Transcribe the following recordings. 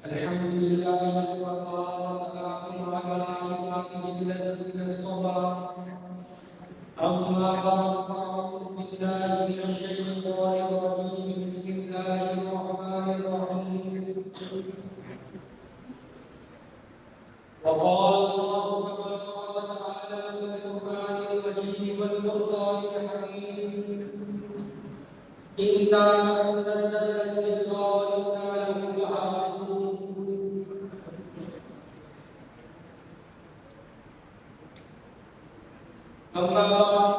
الحمد لله وكفى وسلام على عباده الذين اصطفى أما بعد فأعوذ بالله من الشيطان الرجيم بسم الله الرحمن الرحيم وقال الله تبارك وتعالى في القرآن المجيد والفرقان الحميد إنا نحن نزلنا الذكر وإنا له لحافظون أما بعد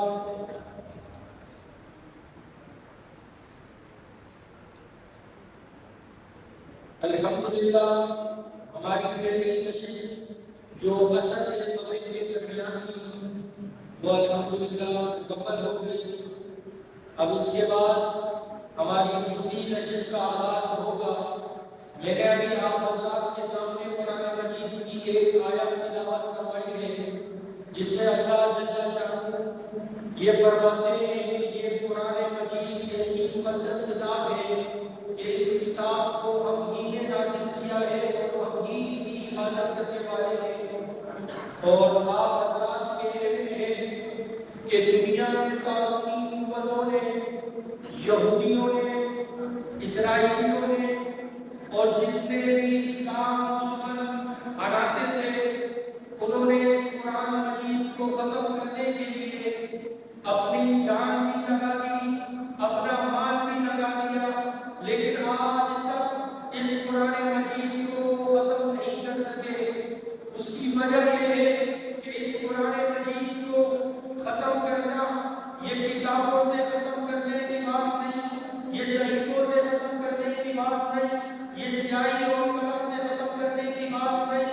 الحمدللہ ہماری پہلی نشست جو عصر سے مغرب کے درمیان تھی وہ الحمدللہ مکمل ہو گئی. اب اس کے بعد ہماری دوسری نشست کا آغاز ہوگا. میں نے ابھی آپ حضرات کے سامنے قرآن مجید کی ایک آیت تلاوت کروائی ہے جس میں اللہ جل شانہ یہ فرماتے ہیں کہ یہ قرآن مجید ایسی مقدس کتاب ہے کہ اس کتاب کو ہم ہی نے نازل کیا ہے اور ہم ہی اس کی حفاظت کرنے والے ہیں. اور آپ حضرات کے علم میں ہے کہ دنیا میں تعلیمی قوتوں نے، یہودیوں نے، اسرائیلیوں نے اور جتنے بھی اسلام دشمن عناصر تھے انہوں نے اس قرآن مجید کو ختم کرنے کے لیے اپنی جان بھی لگا دی، اپنا مال بھی لگا دیا، لیکن آج تک اس قرآن مجید کو ختم نہیں کر سکے. اس کی وجہ یہ ہے کہ اس قرآن مجید کو ختم کرنا یہ کتابوں سے ختم کرنے کی بات نہیں، یہ صحیفوں سے ختم کرنے کی بات نہیں، یہ سیاہی اور قلم سے ختم کرنے کی بات نہیں،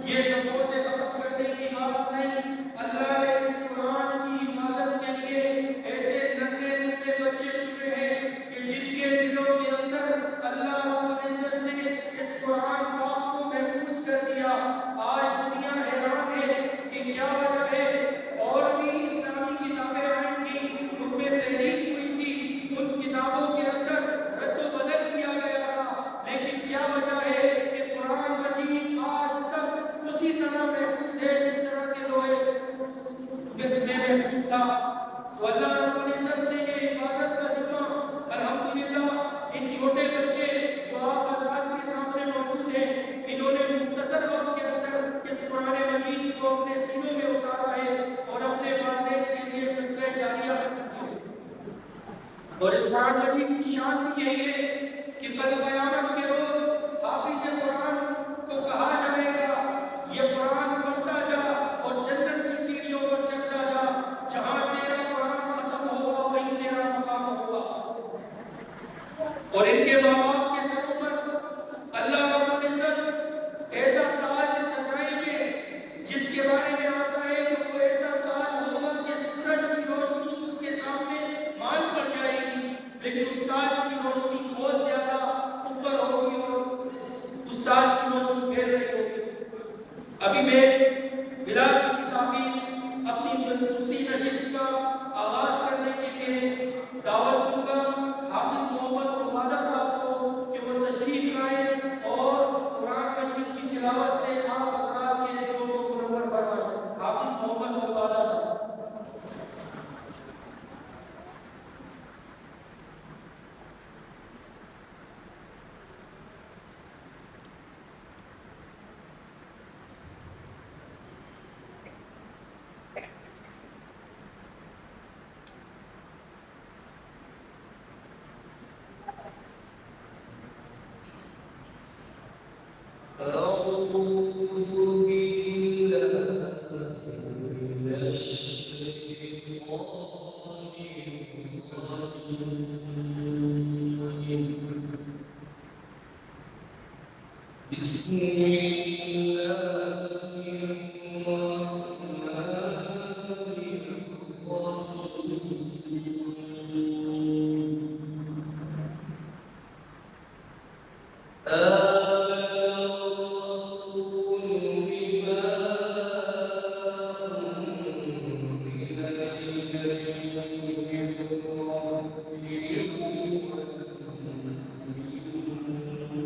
یہ صفوں سے ختم کرنے کی بات نہیں. اللہ نے اس قرآن کی حفاظت کے لیے ایسے ننھے ننھے بچے چنے ہیں کہ جن کے دلوں کے اندر اللہ رب العزت نے اس قرآن پاک کو محفوظ کر دیا. آج دنیا حیران ہے کہ کیا وجہ ہے. اور بھی اسلامی کتابیں آئی تھیں، ان میں تحریک ہوئی تھی، ان کتابوں کے اندر رد و بدل کیا گیا تھا، لیکن کیا وجہ ہے کہ قرآن مجید آج تک اسی طرح محفوظ ہے جس طرح کے لوہے میں محفوظ تھا. تو اللہ رب العزت نے یہ حفاظت کا ذمہ الحمدللہ ان چھوٹے بچے جو آپ حضرات کے سامنے موجود ہیں انہوں نے مختصر وقت کے اندر اس قرآن مجید کو اپنے سینوں میں اتارا ہے اور اپنے والدین کے لیے صدقہ جاریہ بن چکے ہیں. اور اس قرآن مجید کی شان بھی یہی ہے کہ کل قیامت کے روز حافظ قرآن کو کہا جائے گا یہ قرآن پڑھتا جا اور جنت کی سیڑھیوں پر چڑھتا جا، جہاں تیرا قرآن ختم ہوگا وہی تیرا مقام ہوگا. اور ان کے ماں باپ کے سروں پر اللہ رب العزت ایسا تاج سجائیں گے جس کے بارے میں آتا ہے کہ وہ ایسا تاج ہوگا کہ سورج کی روشنی اس کے سامنے مان پڑ جائے گی، لیکن اس تاج کی روشنی بہت زیادہ اوپر ہوگی اور اس تاج کی روشنی پھیل رہی ہوگی. ابھی میں بلا کسی تاخیر اپنی دوسری نشست کا آغاز کرنے کے لیے دعوت دوں گا حافظ محمد عبادہ صاحب کو کہ وہ تشریف لائیں اور قرآن مجید کی تلاوت سے آپ حضرات کے دلوں کو منور فرمائیں. حافظ محمد عبادہ صاحب. أعوذ بالله من الشيطان الرجيم. بسم الله الرحمن الرحيم.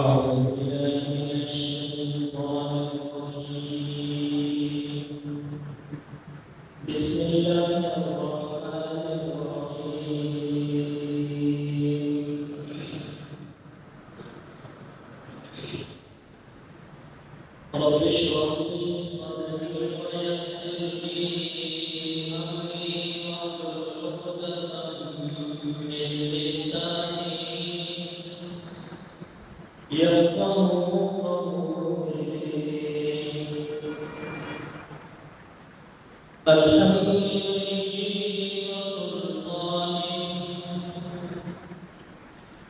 أعوذ بالله من الشيطان الرجيم. بسم الله الرحمن الرحيم. رب اشرح لي صدري ويسر لي أمري واحلل عقدة من لساني يفقهوا قولي. الحمد لله وسلطانه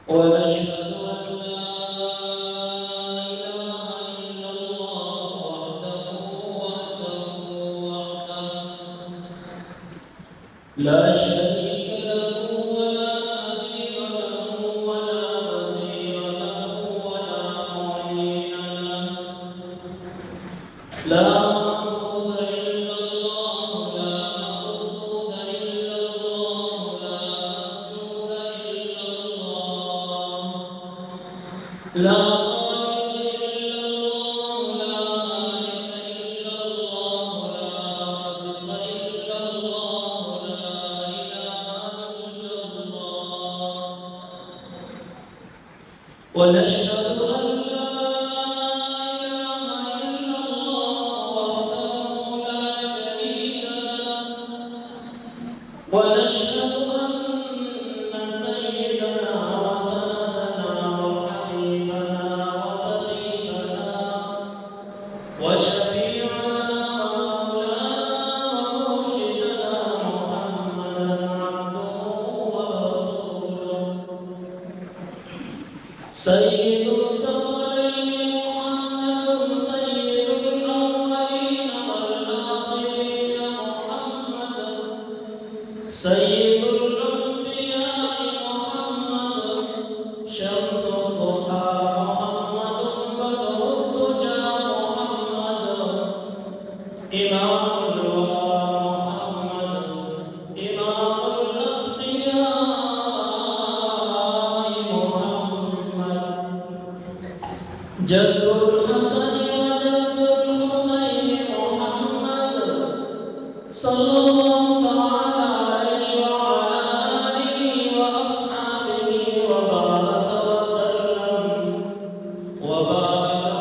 ونشهد أن لا إله إلا الله وحده لا خالق إلا الله لا مالك إلا الله لا رازق إلا الله لا إله إلا الله ونشهد أن لا إله إلا الله وحده لا شريك له ونشهد أن سيدنا وسندنا وحبيبنا وطبيبنا وشفيعنا ومولانا ومرشدنا محمدا عبده ورسوله سيد الثقلين محمد سيد الأولين والآخرين محمد سيد الأنبياء محمد شمس الضحى محمد بدر الدجى محمد إمام الورى محمد إمام الأتقياء محمد جد الحسن وجد الحسين محمد صلى الله تعالى عليه وعلى آله وأصحابه وبارك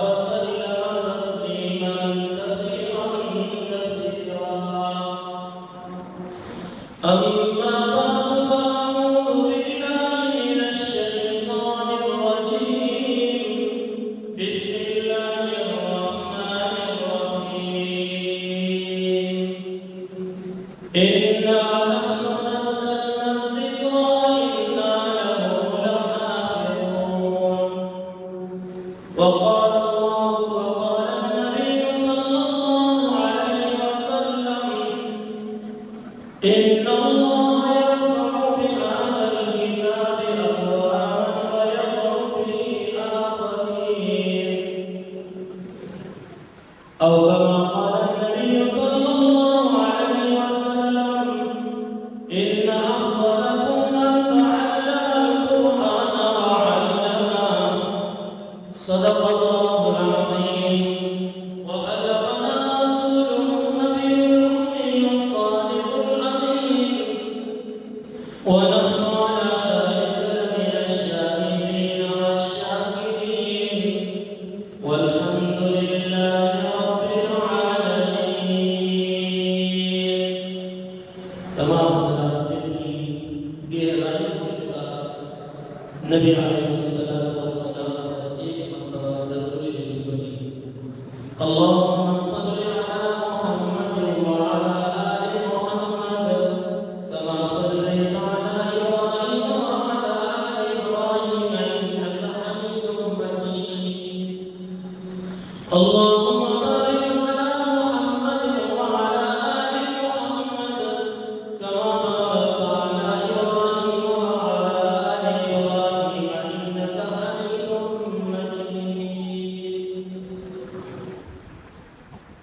وسلم تسليما كثيرا كثيرا أما بعد فأعوذ بالله من الشيطان الرجيم بسم الله الرحمن الرحيم إنا نحن نزلنا الذكر وإنا له لحافظون وقال النبي صلى الله عليه وسلم إن الله يرفع بهذا الكتاب أقواما ويضع به آخرين أو كما قال النبي صلى الله عليه وسلم إن أفضلكم من تعلم القرآن وعلمه صدق الله العظيم وبلغنا رسوله النبي الأمي الصادق الأمين ونحن على ذلك لمن الشاهدين والشاكرين والحمد لله رب العالمين تمام حضرات دل کی گہرائیوں کے ساتھ نبی علیہ الصلوۃ والسلام پر ایک مرتبہ درود شریف پڑھی اللهم صل على محمد وعلى آل محمد كما صليت على إبراهيم وعلى آل إبراهيم إنك حميد مجيد اللهم بارك على محمد وعلى آل محمد كما باركت على إبراهيم وعلى آل إبراهيم إنك حميد مجيد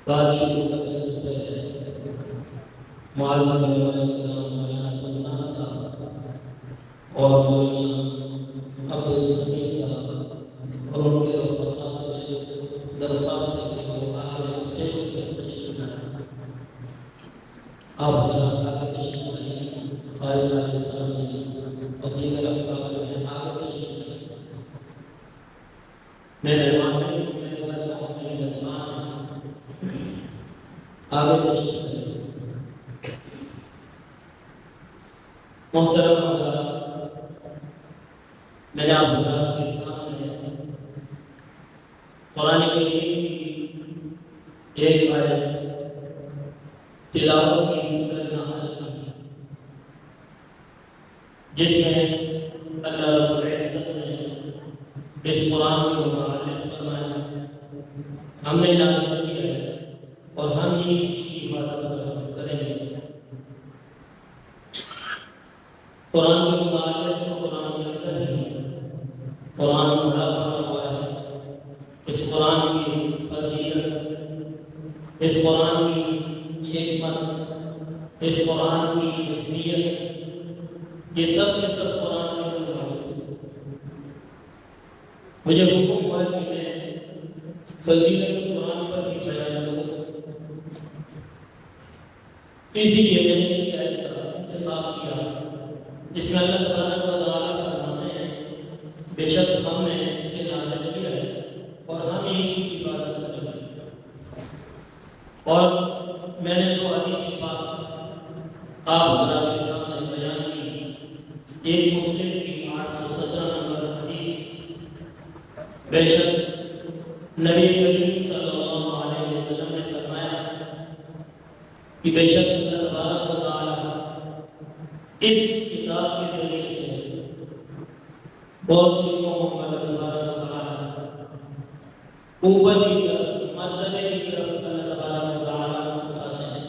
بات شروع کرنے سے پہلے معزز علماء کرام مولانا سلطان صاحب اور مولانا عبد السمیع صاحب اور ان کے رفقا سے درخواست ہے کہ وہ آگے اسٹیج پر تشریف لائیں آپ حضرات آگے تشریف لائیں خالد صاحب اور دیگر افراد جو ہیں آگے تشریف لائیں میں مہمان نہیں ہوں میں گھر کا ہوں میں مہمان ہوں آگے تشریف لائیں محترم حضرات میں نے آپ حضرات کے سامنے قرآن کریم کی ایک آیت تلاوت کی سورۃ نحل کی جس میں اللہ رب العزت نے اس قرآن کے متعلق فرمایا ہم نے نازل کیا ہے اور ہم ہی اس کی حفاظت کریں گے قرآن کے متعلق تو قرآن کے اندر ہی قرآن بڑا پڑا ہوا ہے اس قرآن کی فضیلت اس قرآن کی حکمت اس قرآن کی اہمیت یہ سب کے سب قرآن کے اندر موجود ہے مجھے حکم ہوا کہ میں فضیلت قرآن پر ہی بیان کروں، اسی لیے میں نے اس آیت کا انتخاب کیا جس میں اللہ تبارک و تعالیٰ فرماتے ہیں بے شک ہم نے اسے نازل کیا ہے اور ہم ہی اسی کی عبادت کریں گے۔ اور میں نے دو حدیث پاک آپ حضرات کے سامنے بیان کی، ایک مسلم کی 817 نمبر حدیث، بے شک نبی کریم صلی اللہ علیہ وسلم نے فرمایا کہ بے شک اللہ تبارک و تعالیٰ اس کتاب کے ذریعے سے بہت سی قوموں کو اللہ تبارک و تعالیٰ اوپر کی طرف مرتبے کی طرف اللہ تبارک و تعالیٰ اٹھاتے ہیں،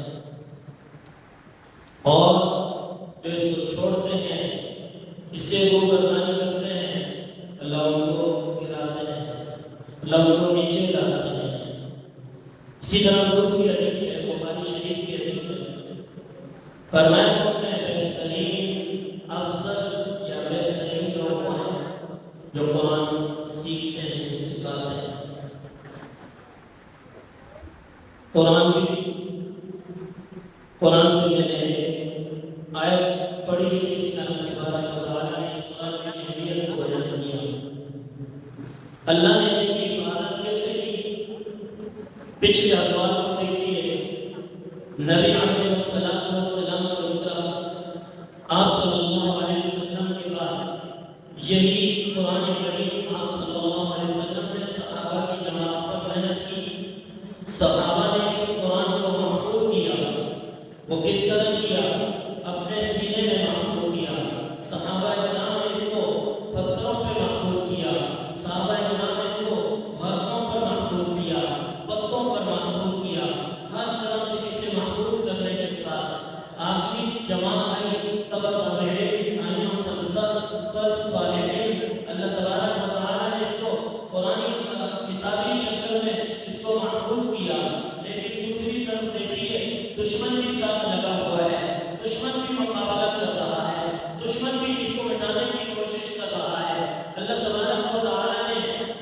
اور جو اس کو چھوڑتے ہیں، اس سے روگردانی کرتے ہیں، اللہ ان کو گراتے ہیں، اللہ ان کو نیچے لاتے ہیں۔ اسی طرح دوسری حدیث ہے، بخاری شریف کی حدیث ہے، فرمایا تم میں بہترین افضل یا بہترین لوگ ہیں جو قرآن سیکھتے ہیں، سکھاتے ہیں۔ قرآن سے میں نے آیت پڑھی جس میں اللہ تبارک و تعالیٰ نے اس قرآن کی اہمیت کو بیان کیا، اللہ نے اس کی حفاظت کیسے کی۔ پچھلے احوال کو دیکھیے، نبی علیہ السلام پر اترا، آپ صلی اللہ علیہ وسلم کے بعد یہی قرآن کریم آپ صلی اللہ علیہ وسلم نے صحابہ کی جماعت پر محنت کی، صحابہ نے اس قرآن کو محفوظ کیا۔ وہ کس طرح کیا؟ اپنے سینے میں محفوظ کیا۔ صحابہ کرام نے اس کو پتھروں پہ محفوظ کیا، صحابہ کرام نے اس کو ورقوں پر محفوظ کیا، پتوں پر محفوظ کیا، ہر طرح سے اسے محفوظ کرنے کے ساتھ آپ کی جماعت آئی، تبع تابعین، ائمہ سلف صالحین، اللہ تبارک و تعالیٰ نے اس کو قرآنی کتابی شکل میں اس کو محفوظ کیا۔ لیکن دوسری طرف دیکھیے، دشمن بھی ساتھ لگا ہوا ہے، دشمن بھی مقابلہ کر رہا ہے، دشمن بھی اس کو مٹانے کی کوشش کر رہا ہے۔ اللہ تبارک و تعالیٰ نے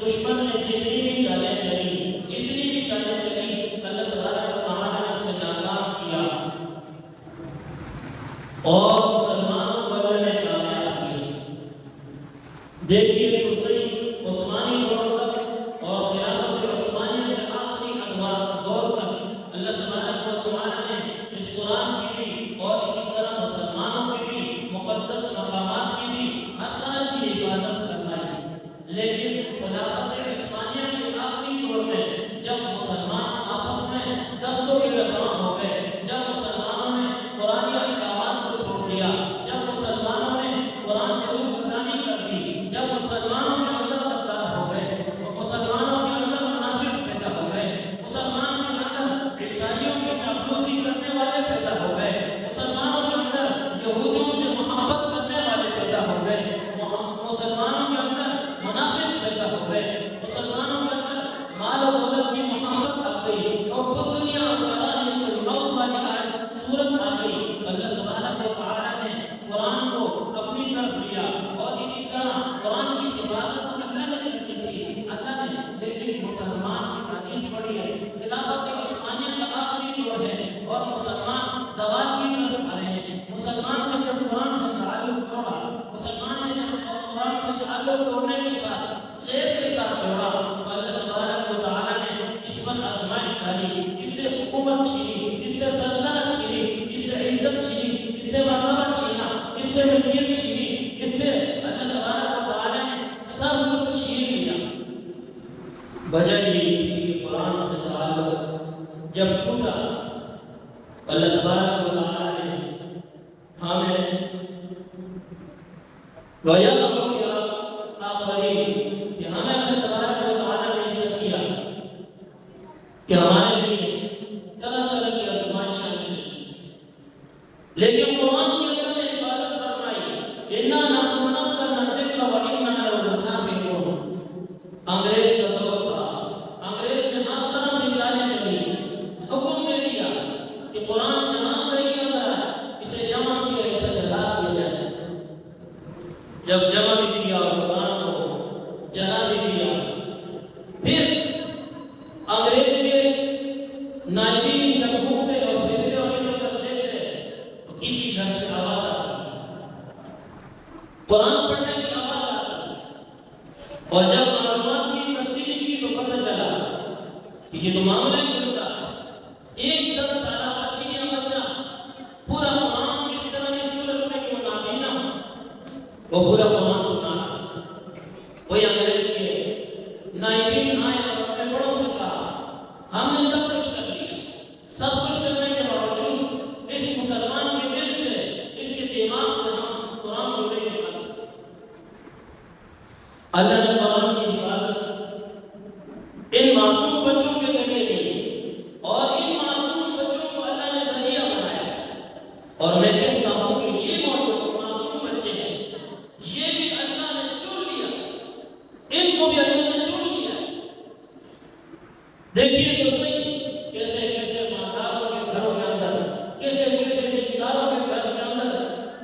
دشمن میں جتنی بھی چالیں چلی، اللہ تبارک و تعالیٰ نے اسے ناکام کیا اور مسلمانوں کو اللہ نے کامیاب کیا۔ دیکھیے عثمانی دور تک اور خلافت عثمانیہ کے آخری دور تک اللہ تبارک و تعالیٰ نے اس قرآن کی بھی اور اسی طرح مسلمانوں کی بھی مقدس مقامات کی بھی ہر طرح کی حفاظت فرمائی۔ لیکن خلافت عثمانیہ کے آخری دور میں جب مسلمان آپس میں دستوں کے رباں ہو گئے، جب مسلمانوں نے قرآنی احکامات کو چھوڑ دیا، جب مسلمانوں نے قرآن سے روگردانی کر دی، جب مسلمانوں کے اندر غدار ہو گئے، مسلمانوں کے اندر منافق پیدا ہو گئے، مسلمانوں کے اندر عیسائیوں کی چاپلوسی کرنے والے پیدا ہو گئے، مسلمانوں کے اندر یہودیوں سے محبت کرنے والے پیدا ہو گئے، مسلمانوں کے اندر منافق پیدا ہو گئے، مسلمانوں کے اندر مال و دولت کی محبت آ گئی، حب الدنیا و کراہیۃ الموت والی صورت آ گئی۔ اللہ تبارک و تعالیٰ نے قرآن کو اپنی طرف لیا، اور اسی طرح قرآن کی حفاظت اللہ نے کی تھی، اللہ نے۔ لیکن مسلمان کی تعریف بڑی ہے، خلافت عثمانیہ کا آخری دور ہے اور مسلمان زوال کی طرف آ رہے ہیں۔ مسلمان نے جب قرآن سے تعلق توڑا، مسلمان نے جب قرآن سے تعلق توڑنے کے ساتھ خیر کے ساتھ جوڑا، تو اللہ تبارک و تعالیٰ نے اس پر آزمائش ڈالی، اس سے حکومت چھینی، اس سے سلطنت چھینی، اس سے عزت چھینی، اس سے مرتبہ چھینا، اس سے ملکیت چھینی، اس سے اللہ تبارک و تعالیٰ نے سب کچھ چھین لیا۔ وجہ یہ تھی کہ قرآن سے تعلق جب ٹوٹا، اللہ تبارک و تعالیٰ نے ہمیں وَيَغْفِرُ لِآخَرِينَ کہ ہمیں اللہ تبارک و تعالیٰ نے ایسا کیا کہ ہمارے لیے طرح طرح کی آزمائشیں ملی، لیکن قرآن کی اللہ نے حفاظت فرمائی، إِنَّا نَحْنُ نَزَّلْنَا الذِّكْرَ وَإِنَّا لَهُ لَحَافِظُونَ۔ انگریز کا دور تھا، انگریز نے ہر طرح سے چالیں چلی، حکم دے دیا کہ قرآن جہاں کہیں نظر آئے اسے جمع کیا، اسے جلا دیا جائے۔ جب جمع بھی کیا اور قرآن کو جلا بھی دیا. پھر انگریز کے نائبین جب گھومتے اور پھرتے اور ادھر ادھر دیکھتے تو کسی گھر سے آواز آتی, قرآن پڑھنے کی آواز آتی, اور جب معلومات کی تفتیش کی تو پتہ چلا کہ یہ تو معاملہ ہی الٹا ہے. ایک 10 سالہ بچی یا بچہ پورا قرآن اس طرح کی صورت میں کہ وہ نابینا وہ پورا قرآن سنانا. وہی انگریز کے نائبین آئے اور اپنے بڑوں سے کہا ہم نے سب کچھ کر لیا, سب کچھ کرنے کے باوجود اس مسلمان کے دل سے, اس کے دماغ سے ہم قرآن کو نہیں نکال سکتے. اللہ نے قرآن کی حفاظت ان معصوم بچوں کے ذریعے کی, اور ان معصوم بچوں کو اللہ نے ذریعہ بنایا. اور میں کہتا ہوں کہ یہ معصوم بچے ہیں, یہ بھی اللہ نے چن لیا, ان کو بھی اللہ نے چن لیا. دیکھیے تو صحیح کیسے کیسے مالداروں کے گھروں کے اندر, کیسے کیسے دینداروں کے گھر کے اندر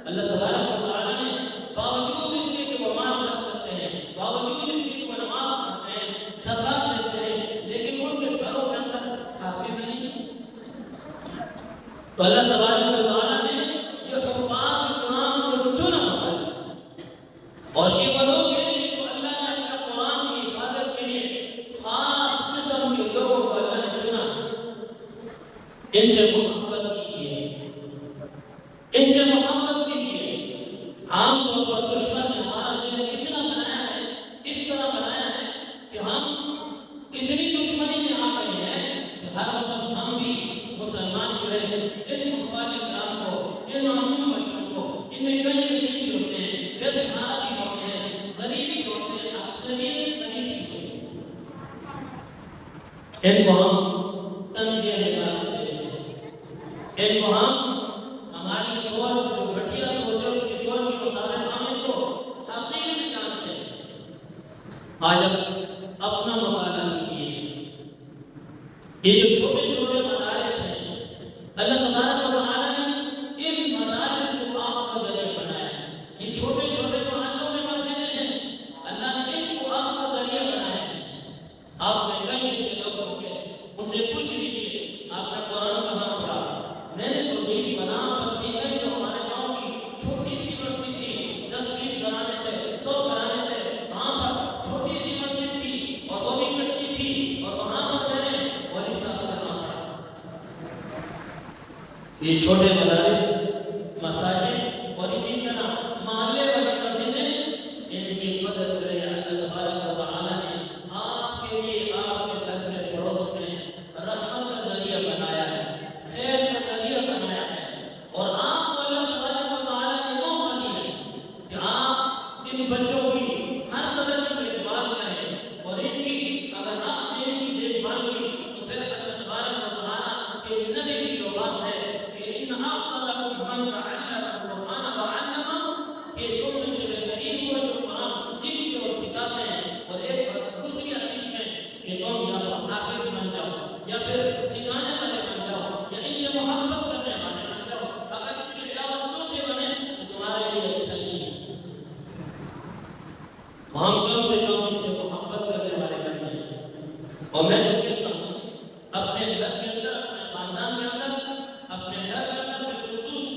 اللہ تبارک و تعالیٰ نے باوجود اس کے کہ وہ مال خرچ کرتے ہیں, باوجود اس کے کہ وہ نماز پڑھتے ہیں, زکات دیتے ہیں, لیکن ان کے گھروں کے اندر حافظ نہیں. تو اللہ تبارک و تعالیٰ نے یہ حفاظ قرآن کو چنا ہوا ہے, اور یہ وہ لوگ ہیں جن کو اللہ نے اپنے قرآن کی حفاظت کے لیے خاص قسم کے لوگوں کو اللہ نے چنا. ان سے محبت کیجیے, ان سے محبت کیجیے. عام طور پر دشمن نے ہمارا ذہن اتنا بنایا ہے, اس طرح بنایا ہے کہ ہم اتنی دشمنی میں آ گئے ہیں کہ ہر وقت ہم بھی مسلمان جو ہے ان حفاظ کرام کو, ان معصوم بچوں کو, ان میں کئی یتیم بھی ہوتے ہیں, بے سہارا بھی ہوتے ہیں, غریب بھی ہوتے ہیں, اکثریت غریب بھی ہوتے ہیں, ان کو ہم تنزیہ نگاہ سے دیکھتے ہیں. ان کو ہم ہماری سوچ جو گھٹیا سوچ ہے اس کی سوچ کے مطابق ہم ان کو حقیر جانتے ہیں. آج اپنا مطالعہ کیجیے. یہ جو چھوٹے چھوٹے مدارس ہیں, اللہ تبارک و تعالیٰ نے ان مدارس کو آپ کا ذریعہ بنایا. یہ چھوٹے چھوٹے محلوں میں مسجدیں ہیں, اللہ نے ان کو آپ کا ذریعہ بنایا ہے. آپ میں کئی ایسے لوگ ہوں گے, ان سے پوچھ لیجیے آپ نے قرآن کہاں پڑھا. میں نے تو جی بنا بستی ہے جو ہمارے گاؤں کی چھوٹی سی بستی تھی, 10-20 گھرانے تھے, 100 گھرانے تھے, وہاں پر چھوٹی سی مسجد تھی اور وہ بھی کچی تھی, اور وہاں پر میں نے ولی صاحب کہاں پڑھا. یہ چھوٹے مدارس, مساجد اور اسی طرح محلے والی مسجدیں, ان کی قدر کریں. اللہ تبارک و تعالیٰ نے آپ کے لیے آپ کے گھر کے پڑوس میں رحمت کا ذریعہ بنایا ہے, خیر کا ذریعہ بنایا ہے, اور آپ کو اللہ تبارک و تعالیٰ نے موقع دیا ہے کہ آپ ان بچوں کی ہر طرح کی دیکھ بھال کریں, اور ان کی اگر آپ نے ان کی دیکھ بھال کی تو پھر اللہ تبارک و تعالیٰ کے نبی کی جو بات ہے کہ ان افضلکم من تعلم القرآن وعلمہ, کہ تم میں سے بہترین وہ جو قرآن سیکھتے اور سکھاتے ہیں. اور ایک دوسری حدیث میں کہ تم یا تو حافظ بن جاؤ یا پھر سکھانے والے بن جاؤ یا ان سے محبت کرنے والے بن جاؤ. اگر اس کے علاوہ چوتھے بنے تو تمہارے لیے اچھا نہیں ہے. ہم کم سے کم ان سے محبت کرنے والے بن جائیں. اور میں تو کہتا ہوں اپنے گھر کے اندر, اپنے خاندان کے اندر, اپنے گھر کے اندر بالخصوص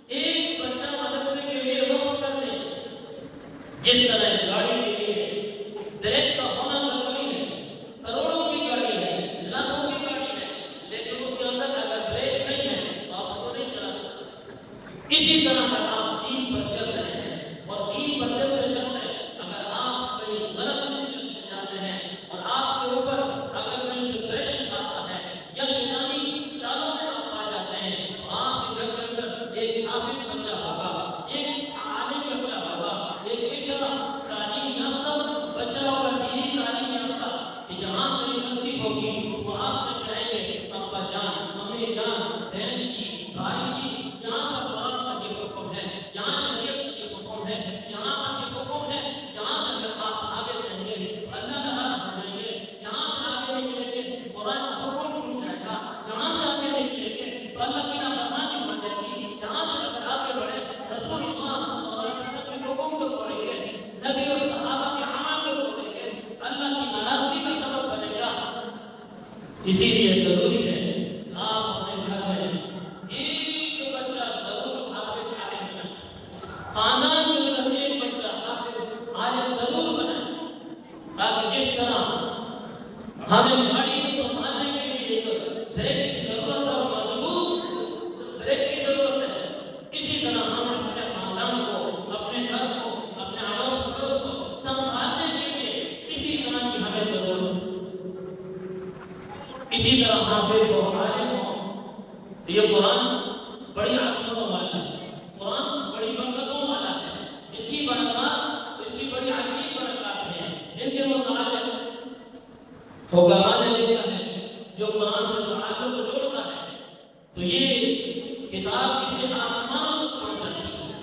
ایک بچہ مدرسے کے لیے وقف کر دیں. جس طرح گاڑی کے لیے بریک کا ہونا ضروری ہے, کروڑوں کی گاڑی ہے, لاکھوں کی گاڑی ہے, لیکن اس کے اندر اگر بریک نہیں ہے تو آپ اس کو نہیں چلا سکتے. اسی طرح اگر آپ دین پر چل رہے ہیں اور دین پر چلتے چلتے اگر آپ کہیں غلط سے چلتے جاتے ہیں اور آپ کے اوپر اگر کہیں سے پریشر آتا ہے یا شیطانی چالوں میں آپ آ جاتے ہیں, تو آپ کے گھر کے اندر ایک حافظ بچہ ہوگا, ایک عالم بچہ ہوگا, ایک ایسا تعلیم یافتہ بچہ ہوگا, دینی تعلیم اسی لیے ضروری ہے آپ اپنے گھر میں ایک بچہ ضرور حافظ عالم بنائیں، خاندان کے اندر ایک بچہ حافظ عالم ضرور بنائیں، تاکہ جس طرح ہمیں گاڑی کو سنبھالنے کے لیے ایک بریک کی ضرورت اور مضبوط بریک کی ضرورت ہے، اسی طرح ہمیں اپنے خاندان کو، اپنے گھر کو، اپنے اڑوس پڑوس کو سنبھالنے کے لیے اسی طرح کی ہمیں ضرورت ہے۔ اسی طرح حافظ ہو، عالم ہو، یہ قرآن بڑی عظمتوں والا ہے، قرآن بڑی برکتوں والا ہے، اس کی برکات، اس کی بڑی عجیب برکات ہیں۔ ان کے متعلق حکماء نے لکھا ہے جو قرآن سے تعلق جوڑتا ہے تو یہ کتاب اسے آسمانوں تک پہنچاتی ہے،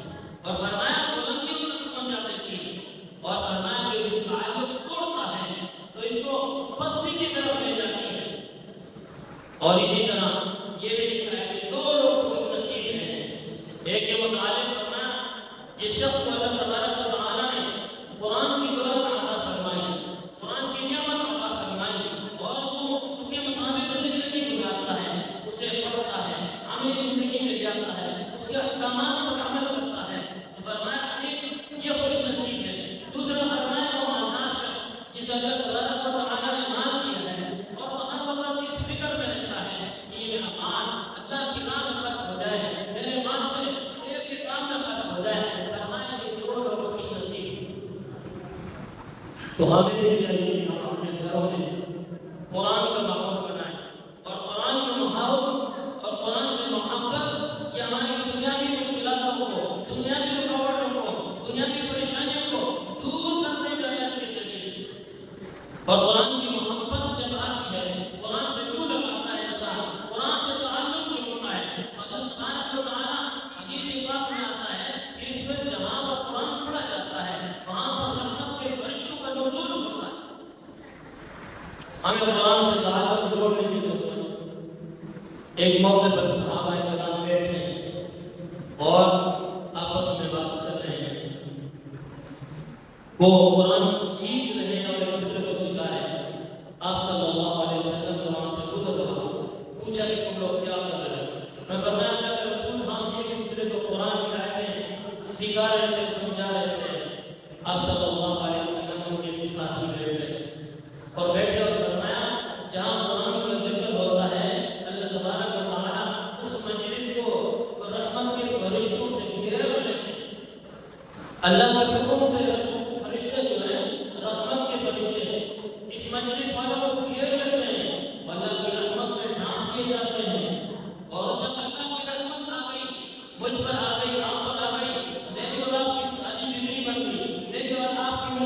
اور فرمایا بلندیوں تک پہنچا دیتی ہے، اور فرمایا جو اس تعلق توڑتا ہے تو اس کو پستی کی طرف لے جاتی ہے۔ اور اسی طرح یہ بھی لکھا ہے کہ دو لوگ خوش نصیب ہیں، ایک کے متعلق فرمایا جس شخص کو اللہ تبارک و تعالیٰ نے قرآن کی دولت عطا فرمائی، قرآن کی نعمت عطا فرمائی، اور وہ اس کے مطابق زندگی گزارتا ہے، اسے پڑھتا ہے، عملی زندگی میں جاتا ہے، اس کے احکامات پر عمل کرتا ہے، تو فرمایا ایک یہ خوش نصیب ہے۔ دوسرا فرمایا وہ مالدار شخص جس اللہ تبارک و تعالیٰ نے مال دیا ہے اور وہ ہر وقت اس فکر میں رہتا ہے کہ یہ میرا مال اللہ کی راہ میں خرچ ہو جائے، میرے مال سے خیر کے کام میں خرچ ہو جائے، فرمایا یہ دو لوگ خوش نصیب۔ تو ہمیں بھی چاہیے کہ ہم اپنے گھروں میں قرآن کا ماحول بنائیں، اور قرآن کا ماحول اور قرآن سے محبت یہ ہماری دنیاوی مشکلاتوں کو، دنیاوی رکاوٹوں کو، دنیاوی پریشانیوں کو دور کرنے کا ہے اس کے ذریعے سے۔ اور قرآن کی محبت جب آتی ہے، قرآن سے کیوں لگاتا ہے انسان، قرآن سے تعلق جوڑتا ہے، اللہ تبارک و تعالیٰ حدیث پاک میں آتا ہے کہ اس میں جہاں پر قرآن پڑھا جاتا ہے وہاں پر رحمت کے فرشتوں کا نزول ہوتا ہے۔ ہمیں قرآن سے تعلق جوڑنے کی ضرورت ہے۔ ایک موقع پر صحابہ کرام بیٹھے ہیں اور آپس میں بات کر رہے ہیں، وہ قرآن سیکھ رہے ہیں اور ایک دوسرے کو سکھا رہے ہیں۔ آپ صلی اللہ علیہ وسلم کا وہاں سے گزر رہا، پوچھا کہ تم لوگ کیا کر رہے ہو؟ میں فرمایا اللہ کے رسول ہم ایک دوسرے کو قرآن کی آیتیں سکھا رہے تھے، سمجھا رہے تھے۔ آپ صلی اللہ علیہ وسلم ان کے ساتھ ہی بیٹھ گئے اور بیٹھے اور فرمایا جہاں قرآن کا ذکر ہوتا ہے اللہ تبارک و تعالیٰ اس مجلس کو رحمت کے فرشتوں سے گھیر لیتے ہیں۔ اللہ کے حکم سے فرشتے جو ہیں رحمت کے فرشتے اس مجلس والوں کو گھیر لیتے ہیں، اللہ کی رحمت میں ڈھانپ لیے جاتے ہیں۔ اور جب اللہ کی رحمت آ گئی، مجھ پر آ گئی، آپ پر آ گئی، میری اور آپ کی ساری بگڑی بن گئی، میری اور آپ کی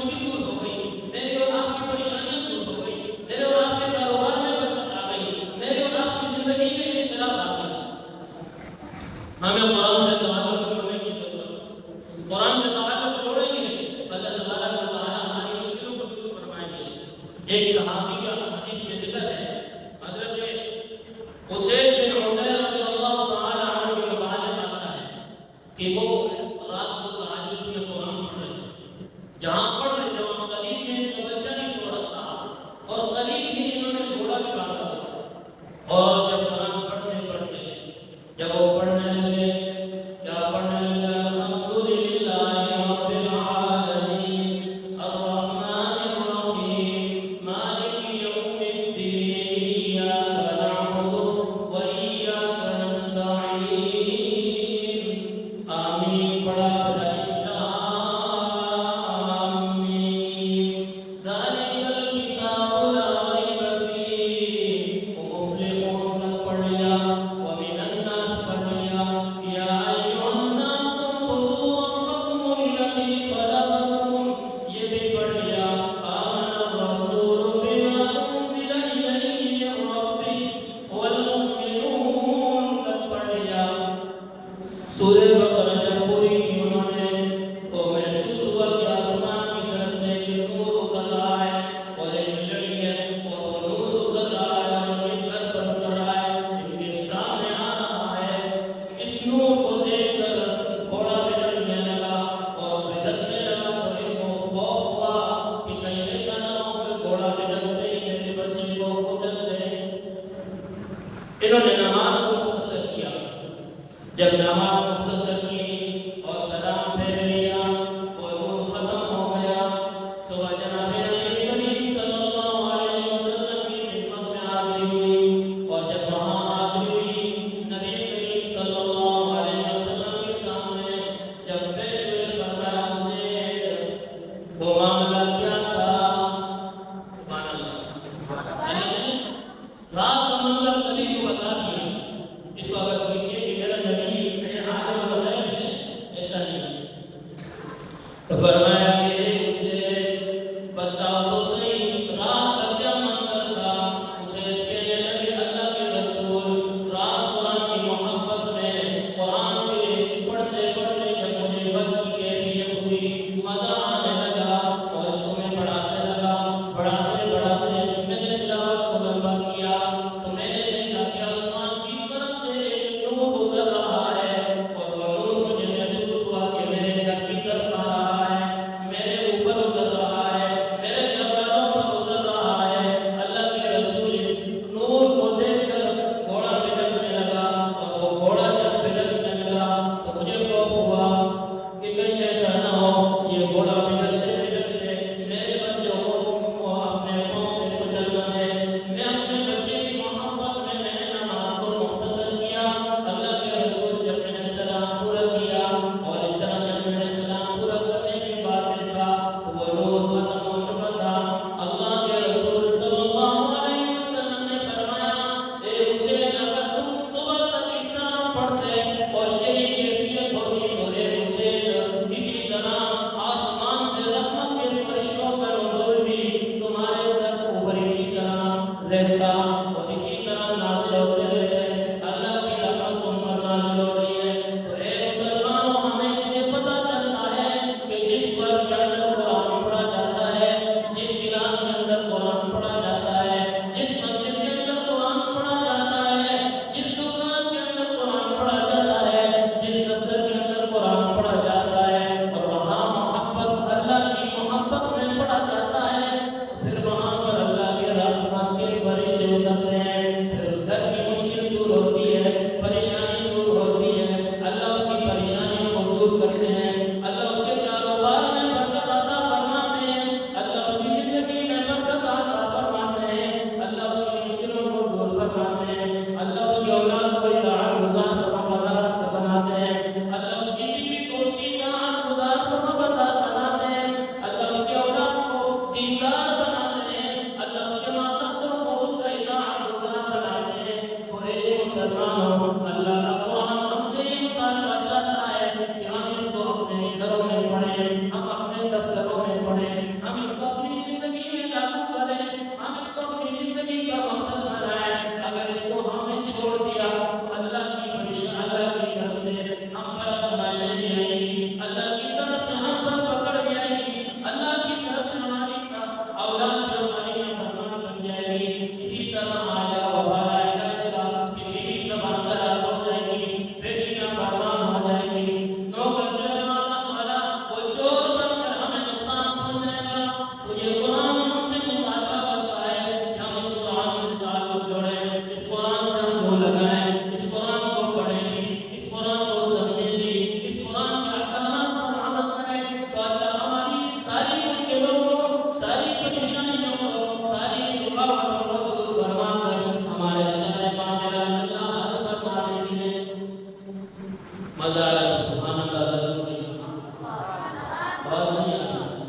آواز نہیں آ رہی،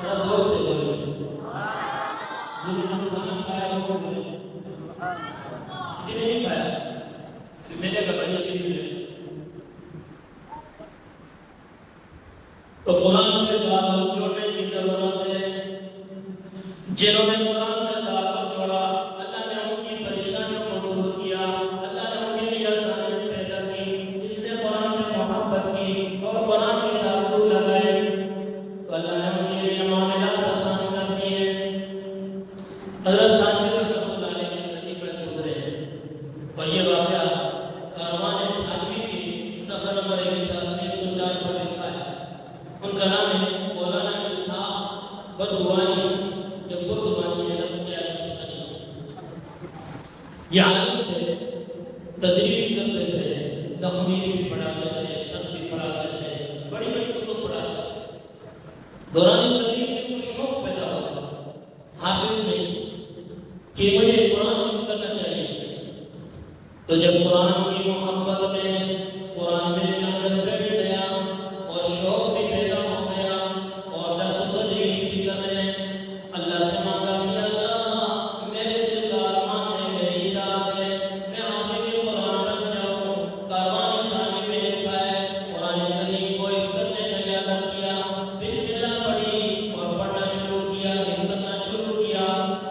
ذرا زور سے بولیں۔ جنہوں نے کھانا کھایا وہ بولیں، کسی نے نہیں کھایا کہ میرے کا بھائی ابھی ملے۔ تو قرآن سے تعلق جوڑنے کی ضرورت ہے۔ جنہوں نے قرآن سے تعلق جوڑا، اللہ نے ان کی پریشانیوں کو دور کیا، اللہ نے ان کے لیے آسانیاں پیدا کی۔ جس نے قرآن سے محبت کی اور قرآن کے ساتھ دل لگائے تو اللہ نے ان کے لیے معاملات آسان کر دیے۔ حضرت تھانوی رحمۃ اللہ علیہ کے خلیفہ گزرے ہیں اور یہ واقعہ کاروان تھانوی کی صفحہ نمبر 104 پر لکھا ہے۔ ان کا نام ہے مولانا اسحاق بدوانی یا بردوانی ہے، لفظ کیا ہے؟ یہ عالم تھے، تدریس کرتے تھے، نحوی بھی پڑھاتے تھے، صرف بھی پڑھاتے تھے، بڑی بڑی کتب پڑھاتے تھے۔ دوران تدریس سے کچھ شوق پیدا ہوا، حافظ نہیں کہ مجھے قرآن حفظ کرنا چاہیے۔ تو جب قرآن کی محبت میں قرآن میرے اندر بیٹھ گیا اور شوق بھی پیدا ہو گیا اور درس و تدریس بھی کر رہے ہیں، اللہ سے مانگا کہ اللہ میرے دل کا ارمان ہے، میری چاہت ہے میں حافظ قرآن بن جاؤں۔ کاروان تھانوی میں لکھا ہے قرآن کریم کو حفظ کرنے کا ارادہ کیا، بسم اللہ پڑھی اور پڑھنا شروع کیا، حفظ کرنا شروع کیا۔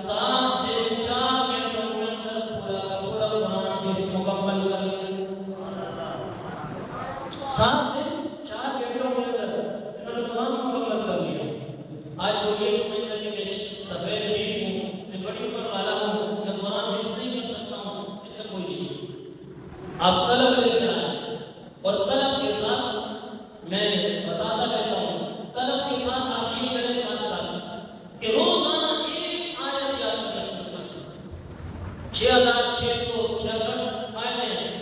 7 دن 4 گھنٹوں کے اندر پورا کا پورا قرآن حفظ مکمل کر لیا۔ 7 دن 4 گھنٹوں کے اندر انہوں نے قرآن مکمل کر لیا۔ آج وہ یہ سمجھتا کہ میں سفید ریش ہوں، میں بڑی عمر والا ہوں، میں قرآن حفظ نہیں کر سکتا ہوں، اس سے کوئی نہیں۔ آپ طلب لے کر آئیں اور طلب کے ساتھ میں بتاتا رہتا ہوں، طلب کے ساتھ آپ یہ کریں ساتھ ساتھ کہ روزانہ ایک آیت یاد کرنا شروع کریں۔ 6666 آیتیں ہیں،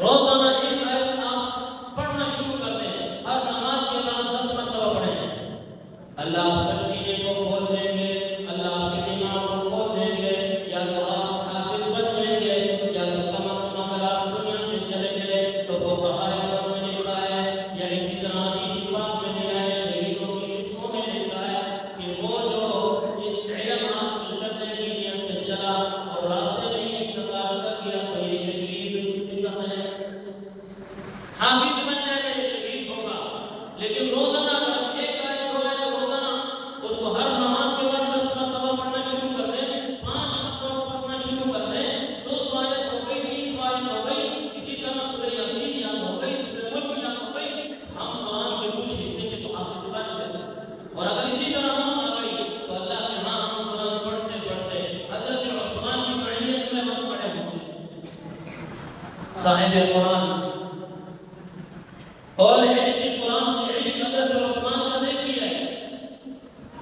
روزانہ ایک آیت آپ پڑھنا شروع کر دیں، ہر نماز کے بعد 10 مرتبہ پڑھیں۔ اللہ آپ کے سینے کو کھول دیں گے، اللہ آپ کے دماغ کو کھول دیں گے، یا تو آپ حافظ بن جائیں گے یا تو کم از کم اگر آپ دنیا سے چلے گئے تو فقہائے کرام میں لکھا ہے یا اسی طرح حدیث پاک میں بھی ہے، شہیدوں کی قسموں میں لکھا ہے کہ وہ جو علم حاصل کرنے کی نیت سے چلا اور راستے میں ہی انتقال کر گیا تو یہ شہید قسم ہے۔ حافظ بن جائے گا یہ شہید ہوگا، لیکن روزانہ اگر ایک آیت 2 آیت روزانہ اس کو ہر نماز کے بعد 10 مرتبہ پڑھنا شروع کر دیں، 5 مرتبہ پڑھنا شروع کر دیں، 200 آیت ہو گئی، 300 آیت ہو گئی، اسی طرح سورہ یاسین یاد ہو گئی، سورہ ملک یاد ہو گئی، ہم قرآن کے کچھ حصے کے تو حافظ بن گئے۔ اور اگر اسی طرح موت آ گئی تو اللہ کے ہاں ہم قرآن پڑھتے پڑھتے حضرت عثمان کی معیت میں ہم پڑے ہوں گے، صاحب قرآن۔ اور عشق قرآن سے عشق حضرت عثمان کا دیکھیے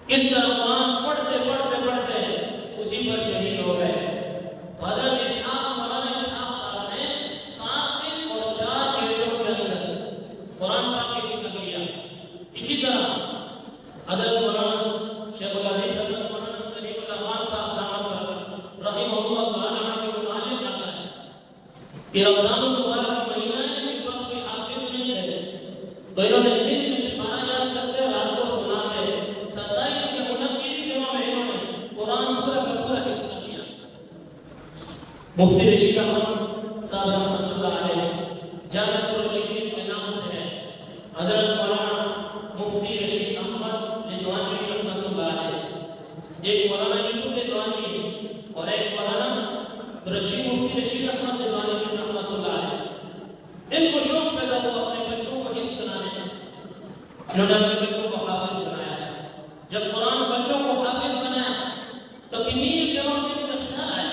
کس طرح قرآن پڑھتے پڑھتے پڑھتے اسی پر شہید ہو گئے۔ حضرت اسحاق مولانا اسحاق صاحب نے 7 دن اور 4 گھنٹوں کے اندر قرآن پاک حفظ کر لیا۔ اسی طرح حضرت مولانا شیخ الحدیث حضرت مولانا سلیم اللہ خان صاحب دامت رحمہ اللہ تعالیٰ عنہ کے متعلق آتا ہے کہ رمضان المبارک کا مہینہ ہے، ان کے پاس کوئی حافظ نہیں ہے تو انہوں نے دن میں سپارہ یاد کرتے رات کو سناتے، 27 یا 29 دنوں میں انہوں نے قرآن پورا کا پورا حفظ کر لیا۔ مفتی رشید احمد صاحب رحمۃ اللہ علیہ جامعۃ الرشیدین کے نام سے ہے، حضرت مولانا مفتی رشید احمد لدھوانوی رحمۃ اللہ علیہ، ایک مولانا یوسف لدھوانوی ہے اور ایک مولانا مفتی رشید احمد لدھوانوی رحمۃ اللہ علیہ۔ ان کو شوق پیدا ہوا اپنے بچوں کو حفظ کرانے کا، انہوں نے اپنے بچوں کو حافظ بنایا۔ جب قرآن بچوں کو حافظ بنایا تو کمیر کے وقت ان کا خیال آیا،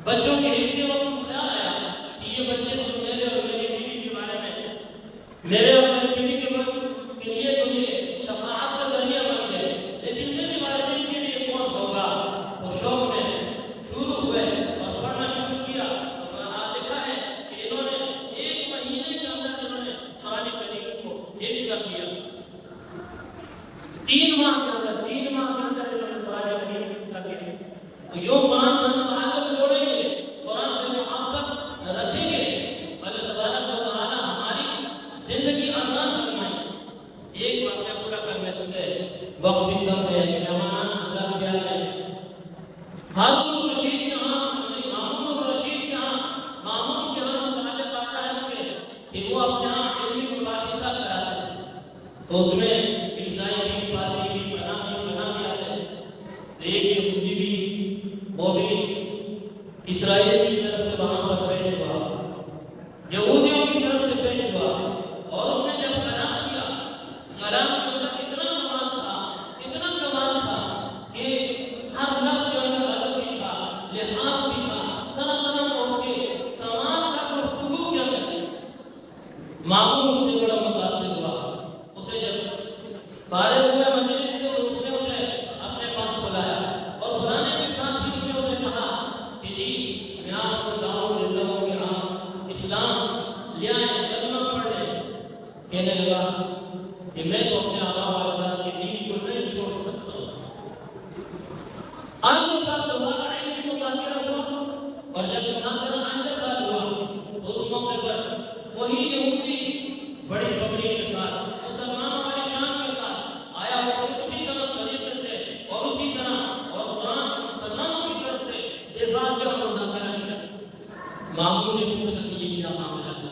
بچوں کے حفظ کے وقت خیال آیا کہ یہ بچے تو میرے اور میری بیوی کے بارے میں، میرے اور میری بیوی کے لیے تو یہ شفاعت کا ذریعہ بن گئے، لیکن میرے والدین کے لیے کون ہوگا؟ وہ شوق میں شروع ہوئے اور پڑھنا شروع کیا۔ لکھا ہے کہ انہوں نے 1 مہینے کے اندر انہوں نے قرآن کریم کو حفظ کر لیا۔ 3 ماہ کے اندر انہوں نے قرآن کریم حفظ کر لیا۔ جو قرآن سے تعلق جوڑیں گے، قرآن سے محبت رکھیں گے، اللہ تبارک و تعالی ہماری زندگی آسان فرمائے۔ ایک ایک واقعہ پورا کرنے لگے، وقت بھی کم ہے، مہمان حضرات بھی آ گئے۔ ہارون الرشید کے ہاں مامون الرشید کے ہاں مامون کے ہاں متعلق آتا ہے کہ وہ اپنے ہاں علمی مباحثہ کراتے تھے، تو اس میں عیسائی بھی، پادری بھی، فلاں بھی آتے تھے۔ ایک یہودی بھی، وہ بھی اسرائیل کی طرف سے وہاں پر پیش ہوا، یہودیوں کی طرف سے پیش ہوا، اور اس نے جب کلام کیا، کلام کے اندر اتنا کمال تھا کہ ہر لفظ کے اندر ادب بھی تھا، لحاظ بھی تھا، طرح طرح کا اس کے کمال کا گفتگو کے اندر مامون اس سے بڑا متاثر ہوا۔ اسے جب فارغ ہوئے مجلس سے، اس نے اسے اپنے پاس بلایا، اور بلانے کے ساتھ ہی اس نے اسے کہا کہ جی میں آپ کو دعوت دیتا ہوں کہ آپ اسلام لے آئیں، کلمہ پڑھ لیں۔ کہنے لگا کہ میں تو اپنے آباء و اجداد کے دین کو نہیں چھوڑ سکتا ہوں۔ آئندہ سال دوبارہ علمی مذاکرہ ہوا، اور جب مذاکرہ آئندہ سال ہوا تو اس موقع پر وہی یہودی بڑی پگڑی کے ساتھ، مسلمانوں والی شان کے ساتھ آیا، اسی طرح سلیقے سے اور اسی طرح اور قرآن مسلمانوں کی طرف سے دفاع کیا اور مذاکرہ کیا۔ مامون نے پوچھا کہ یہ کیا معاملہ ہے؟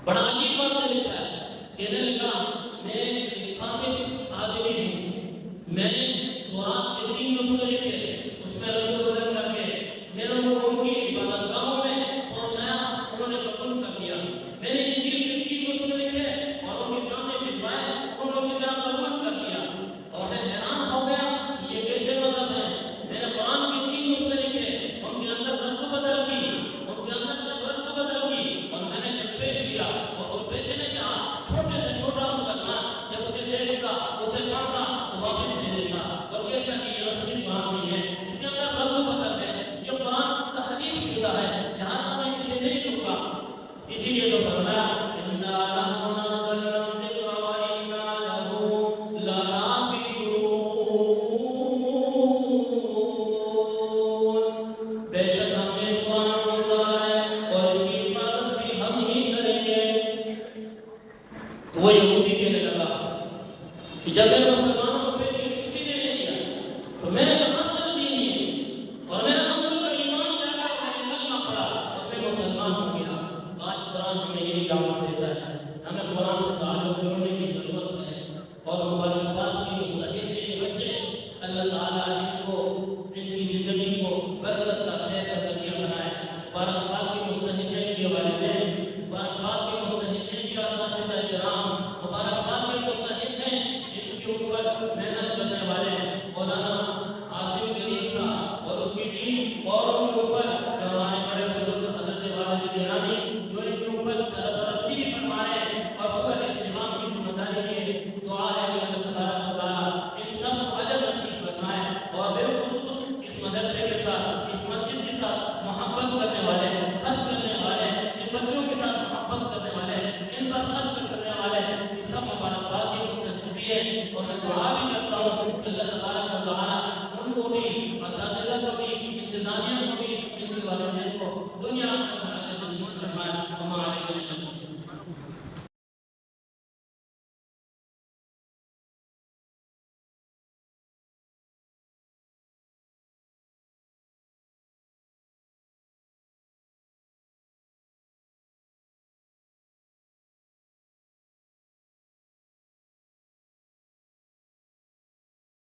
بڑا عجیب بات لکھا ہے، کہنے لگا میں ایک خاطب آدمی ہوں، میں نے تورات کے 3 نسخے لکھے، اس میں رد و بدل کر کے میں نے ان کی عبادت گاہوں میں پہنچایا، انہوں نے قبول کر لیا۔ میں نے انجیل کے 3 نسخے لکھے اور ان کے سامنے بھجوائے، انہوں نے اسی طرح قبول کر لیا، اور میں حیران ہو گیا کہ یہ کیسے مذہب ہے۔ میں نے قرآن کے 3 نسخے لکھے، ان کے اندر رد و بدل کی، ان کے اندر جب رد و بدل کی، اور میں نے جب پیش کیا، اور اس بیچنے کا چھوٹے سے چھوٹا مسلمان جب اسے دیکھتا، اسے پڑھتا تو واپس دے دیتا، اور کہتا کہ یہ اصلی قرآن نہیں ہے، اس کے اندر رد و بدل ہے، یہ قرآن تحریف شدہ ہے، لہٰذا میں اسے نہیں لوں گا۔ اسی لیے تو فرمایا اِنَّا نَحْنُ نَزَّلْنَا الذِّكْرَ وَإِنَّا لَهُ لَحَافِظُونَ، بے شک ہم نے اس قرآن کو اتارا ہے اور اس کی حفاظت بھی ہم ہی کریں گے۔ تو وہ یہودی کہنے لگا کہ جب میں نے مسلمانوں کو پیش کیا کسی نے نہیں لیا، تو میں نے کہا اصل دین یہ ہے، اور میرا اندر کا ایمان جاگا، میں نے کلمہ پڑھا اور میں مسلمان ہو گیا۔ آج قرآن ہمیں یہی دعوت دیتا ہے، ہمیں قرآن سے تعلق جوڑنے کی ضرورت ہے، اور مبارکباد کی مستحق ہیں یہ بچے، اللہ تعالیٰ ان کو، ان کی زندگی کو برکت کا، خیر کا ذریعہ بنائے۔ مبارکباد کے مستحق ہیں ان کے والدین، مبارکباد کے مستحق ہیں ان کے اساتذہ کرام، مبارکباد کے مستحق ہیں ان کے اوپر محنت کرنے والے مولانا عاصم کریم صاحب اور اس کی ٹیم، اور ان کے اوپر جو ہمارے بڑے بزرگ حضرت والد گرامی جو ان کے اوپر سرپرستی بھی فرما رہے ہیں اور اوپر اہتمام کی ذمہ داری لیے۔ دعا ہے کہ اللہ تبارک و تعالیٰ ان سب کو اجر نصیب فرمائے، اور بالخصوص اس مدرسے کے ساتھ، اس مسجد کے ساتھ محبت کرنے والے، خرچ کرنے والے، ان بچوں کے ساتھ محبت کرنے والے، ان پر خرچ کرنے والے، ان سب مبارکباد کے مستحق بھی ہیں۔ اور میں دعا بھی کرتا ہوں کہ اللہ تبارک و تعالیٰ ان کو بھی، اساتذہ کو بھی، انتظامیہ کو بھی، ان کے والدین کو دنیا آخرت میں اجر نصیب فرمائے۔ ہمارے